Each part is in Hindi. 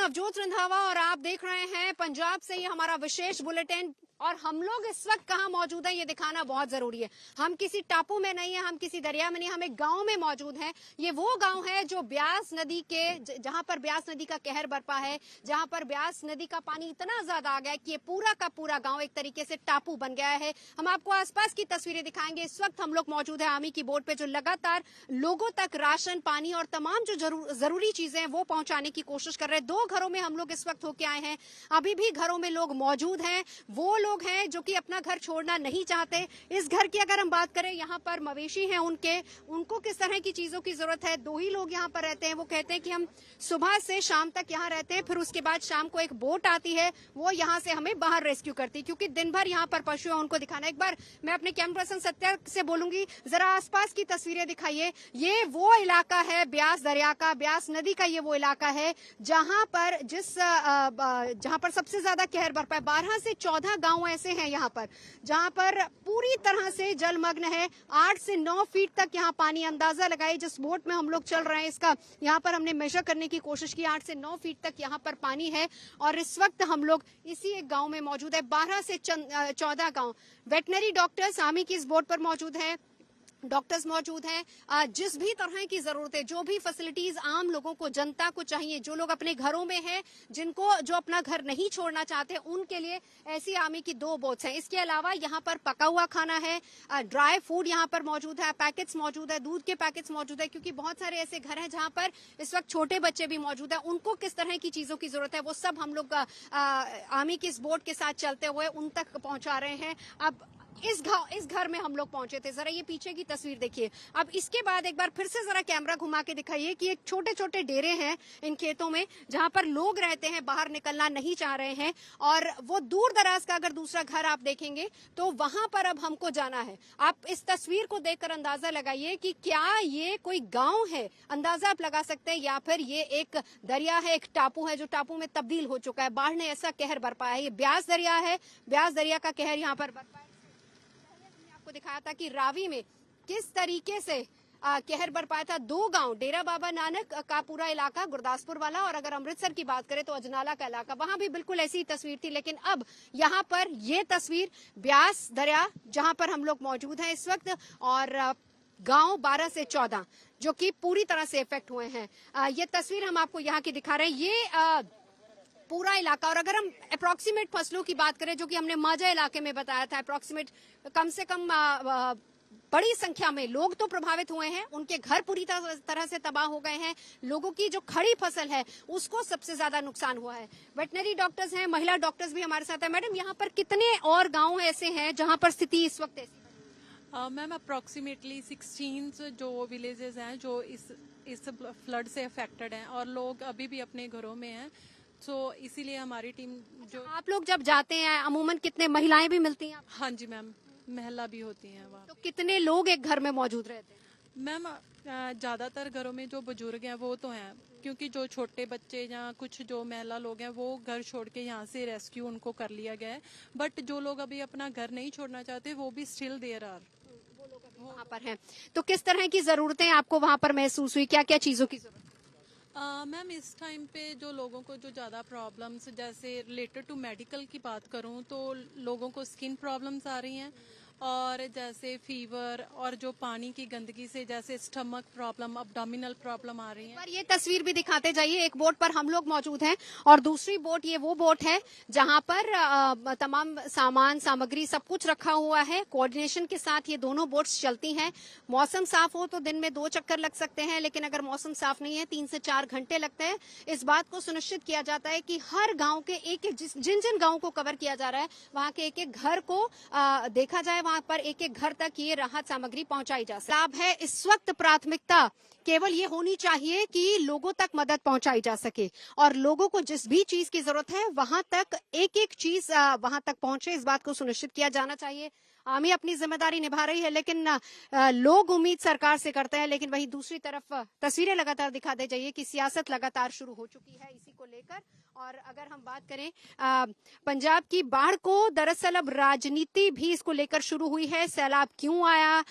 नवजोत रंधावा और आप देख रहे हैं पंजाब से ये हमारा विशेष बुलेटिन। और हम लोग इस वक्त कहाँ मौजूद हैं ये दिखाना बहुत जरूरी है। हम किसी टापू में नहीं है, हम किसी दरिया में नहीं, हम एक गांव में मौजूद हैं। ये वो गांव है जो ब्यास नदी के, जहां पर ब्यास नदी का कहर बरपा है, जहां पर ब्यास नदी का पानी इतना ज्यादा आ गया है कि ये पूरा का पूरा गांव एक तरीके से टापू बन गया है। हम आपको आसपास की तस्वीरें दिखाएंगे। इस वक्त हम लोग मौजूद है आर्मी की बोट पे, जो लगातार लोगों तक राशन, पानी और तमाम जो जरूरी चीजें हैं वो पहुंचाने की कोशिश कर रहे हैं। 2 घरों में हम लोग इस वक्त होके आए हैं। अभी भी घरों में लोग मौजूद हैं। वो लोग हैं जो कि अपना घर छोड़ना नहीं चाहते। इस घर की अगर हम बात करें, यहाँ पर मवेशी हैं उनको किस तरह की चीजों की जरूरत है। 2 ही लोग यहाँ पर रहते हैं। वो कहते हैं कि हम सुबह से शाम तक यहाँ रहते हैं, फिर उसके बाद शाम को एक बोट आती है, वो यहाँ से हमें बाहर रेस्क्यू करती है, क्योंकि दिन भर यहाँ पर पशु है, उनको दिखाना। एक बार मैं अपने कैमरा पर्सन सत्या से बोलूंगी, जरा आसपास की तस्वीरें दिखाइए। ये वो इलाका है ब्यास दरिया का, ब्यास नदी का ये वो इलाका है जहां पर सबसे ज्यादा कहर बरपा है। 12 से 14 गांव ऐसे हैं यहाँ पर जहां पर पूरी तरह से जलमग्न है। 8 से 9 फीट तक यहाँ पानी, अंदाजा लगाइए जिस बोट में हम लोग चल रहे हैं इसका, यहाँ पर हमने मेजर करने की कोशिश की, 8 से 9 फीट तक यहाँ पर पानी है। और इस वक्त हम लोग इसी एक गांव में मौजूद है। 12 से 14 गांव। वेटनरी डॉक्टर्स आर्मी की इस बोट पर मौजूद है, डॉक्टर्स मौजूद हैं। जिस भी तरह की जरूरत है, जो भी फैसिलिटीज आम लोगों को, जनता को चाहिए, जो लोग अपने घरों में हैं, जो अपना घर नहीं छोड़ना चाहते, उनके लिए ऐसी आर्मी की 2 बोट्स हैं। इसके अलावा यहाँ पर पका हुआ खाना है, ड्राई फूड यहाँ पर मौजूद है, पैकेट्स मौजूद है, दूध के पैकेट्स मौजूद है, क्योंकि बहुत सारे ऐसे घर हैं जहाँ पर इस वक्त छोटे बच्चे भी मौजूद है। उनको किस तरह की चीजों की जरूरत है वो सब हम लोग आर्मी की इस बोट के साथ चलते हुए उन तक पहुंचा रहे हैं। अब इस घर में हम लोग पहुंचे थे। जरा ये पीछे की तस्वीर देखिए। अब इसके बाद एक बार फिर से जरा कैमरा घुमा के दिखाइए कि एक छोटे छोटे डेरे हैं इन खेतों में जहां पर लोग रहते हैं, बाहर निकलना नहीं चाह रहे हैं। और वो दूर दराज का अगर दूसरा घर आप देखेंगे तो वहां पर अब हमको जाना है। आप इस तस्वीर को देखकर अंदाजा लगाइए कि क्या ये कोई गांव है, अंदाजा आप लगा सकते हैं, या फिर ये एक दरिया है, एक टापू है जो टापू में तब्दील हो चुका है। बाढ़ ने ऐसा कहर बरपाया है। ये ब्यास दरिया है, ब्यास दरिया का कहर यहाँ पर बरपा है। को दिखाया था कि रावी में किस तरीके से कहर बरपाया था। 2 गांव, डेरा बाबा नानक का पूरा इलाका, गुरदासपुर वाला, और अगर अमृतसर की बात करें तो अजनाला का इलाका, वहां भी बिल्कुल ऐसी ही तस्वीर थी। लेकिन अब यहाँ पर ये तस्वीर ब्यास दरिया जहां पर हम लोग मौजूद हैं इस वक्त, और गांव 12 से 14 जो कि पूरी तरह से इफेक्ट हुए हैं। ये तस्वीर हम आपको यहाँ की दिखा रहे हैं। ये पूरा इलाका, और अगर हम अप्रोक्सीमेट फसलों की बात करें जो कि हमने माजा इलाके में बताया था, अप्रोक्सीमेट कम से कम बड़ी संख्या में लोग तो प्रभावित हुए हैं, उनके घर पूरी तरह से तबाह हो गए हैं। लोगों की जो खड़ी फसल है उसको सबसे ज्यादा नुकसान हुआ है। वेटनरी डॉक्टर्स हैं, महिला डॉक्टर्स भी हमारे साथ है। मैडम, यहाँ पर कितने और गाँव ऐसे हैं जहाँ पर स्थिति इस वक्त ऐसी? मैम, अप्रोक्सीमेटली 16 जो विलेजेस हैं जो इस फ्लड से अफेक्टेड हैं, और लोग अभी भी अपने घरों में हैं। तो इसीलिए हमारी टीम जो आप लोग जब जाते हैं अमूमन कितने महिलाएं भी मिलती हैं? हाँ जी मैम, महिला भी होती हैं वहाँ। तो कितने लोग एक घर में मौजूद रहते हैं? मैम, ज्यादातर घरों में जो बुजुर्ग हैं वो तो हैं, क्योंकि जो छोटे बच्चे या कुछ जो महिला लोग हैं वो घर छोड़ के यहाँ से रेस्क्यू उनको कर लिया गया है। बट जो लोग अभी अपना घर नहीं छोड़ना चाहते वो भी स्टिल देयर आर वहाँ पर हैं। तो किस तरह की जरूरतें आपको वहाँ पर महसूस हुई, क्या क्या चीजों की जरूरत? मैम, इस टाइम पे जो लोगों को जो ज़्यादा प्रॉब्लम्स, जैसे रिलेटेड टू मेडिकल की बात करूँ तो लोगों को स्किन प्रॉब्लम्स आ रही हैं, और जैसे फीवर, और जो पानी की गंदगी से जैसे स्टमक प्रॉब्लम, अब्डोमिनल प्रॉब्लम आ रही है। पर ये तस्वीर भी दिखाते जाइए। एक बोट पर हम लोग मौजूद हैं और दूसरी बोट, ये वो बोट है जहां पर तमाम सामान, सामग्री, सब कुछ रखा हुआ है। कोऑर्डिनेशन के साथ ये दोनों बोट्स चलती हैं। मौसम साफ हो तो दिन में 2 चक्कर लग सकते हैं, लेकिन अगर मौसम साफ नहीं है 3 से 4 घंटे लगते हैं। इस बात को सुनिश्चित किया जाता है कि हर गाँव के जिन जिन गाँव को कवर किया जा रहा है वहाँ के एक एक घर को देखा जाए, वहां पर एक एक घर तक ये राहत सामग्री पहुंचाई जा सके। लाभ है इस वक्त प्राथमिकता केवल ये होनी चाहिए कि लोगों तक मदद पहुंचाई जा सके, और लोगों को जिस भी चीज की जरूरत है वहां तक एक एक चीज वहां तक पहुंचे, इस बात को सुनिश्चित किया जाना चाहिए। आर्मी अपनी जिम्मेदारी निभा रही है, लेकिन लोग उम्मीद सरकार से करते हैं। लेकिन वहीं दूसरी तरफ तस्वीरें लगातार दिखाते जाइए कि सियासत लगातार शुरू हो चुकी है इसी को लेकर। और अगर हम बात करें पंजाब की बाढ़ को, दरअसल अब राजनीति भी इसको लेकर शुरू हुई है। सैलाब क्यों आया,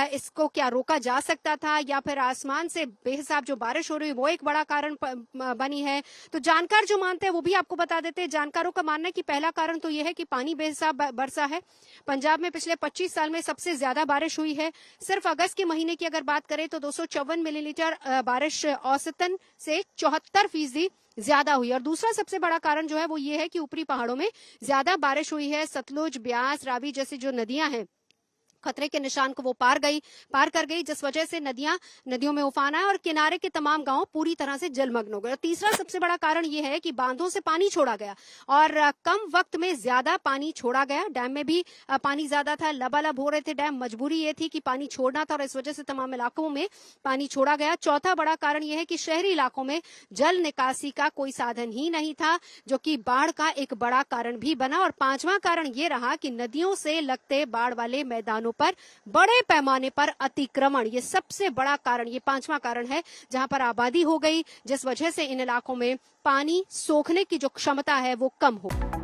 इसको क्या रोका जा सकता था, या फिर आसमान से बेहिसाब जो बारिश हो रही है वो एक बड़ा कारण बनी है। तो जानकार जो मानते हैं वो भी आपको बता देते हैं। जानकारों का मानना है कि पहला कारण तो यह है कि पानी बेहिसाब बरसा है। पंजाब में पिछले 25 साल में सबसे ज्यादा बारिश हुई है। सिर्फ अगस्त के महीने की अगर बात करें तो 254 मिलीलीटर बारिश औसतन से 74% ज्यादा हुई। और दूसरा सबसे बड़ा कारण जो है वो ये है कि ऊपरी पहाड़ों में ज्यादा बारिश हुई है। सतलुज, ब्यास, रावी जैसी जो नदियां हैं खतरे के निशान को वो पार कर गई, जिस वजह से नदियों में उफान आया और किनारे के तमाम गांव पूरी तरह से जलमग्न हो गए। और तीसरा सबसे बड़ा कारण ये है कि बांधों से पानी छोड़ा गया और कम वक्त में ज्यादा पानी छोड़ा गया। डैम में भी पानी ज्यादा था, लबालब हो रहे थे डैम। मजबूरी ये थी कि पानी छोड़ना था और इस वजह से तमाम इलाकों में पानी छोड़ा गया। चौथा बड़ा कारण यह है कि शहरी इलाकों में जल निकासी का कोई साधन ही नहीं था, जो कि बाढ़ का एक बड़ा कारण भी बना। और पांचवा कारण ये रहा कि नदियों से लगते बाढ़ वाले मैदानों पर बड़े पैमाने पर अतिक्रमण, ये सबसे बड़ा कारण, ये पांचवा कारण है, जहां पर आबादी हो गई, जिस वजह से इन इलाकों में पानी सोखने की जो क्षमता है वो कम हो गई।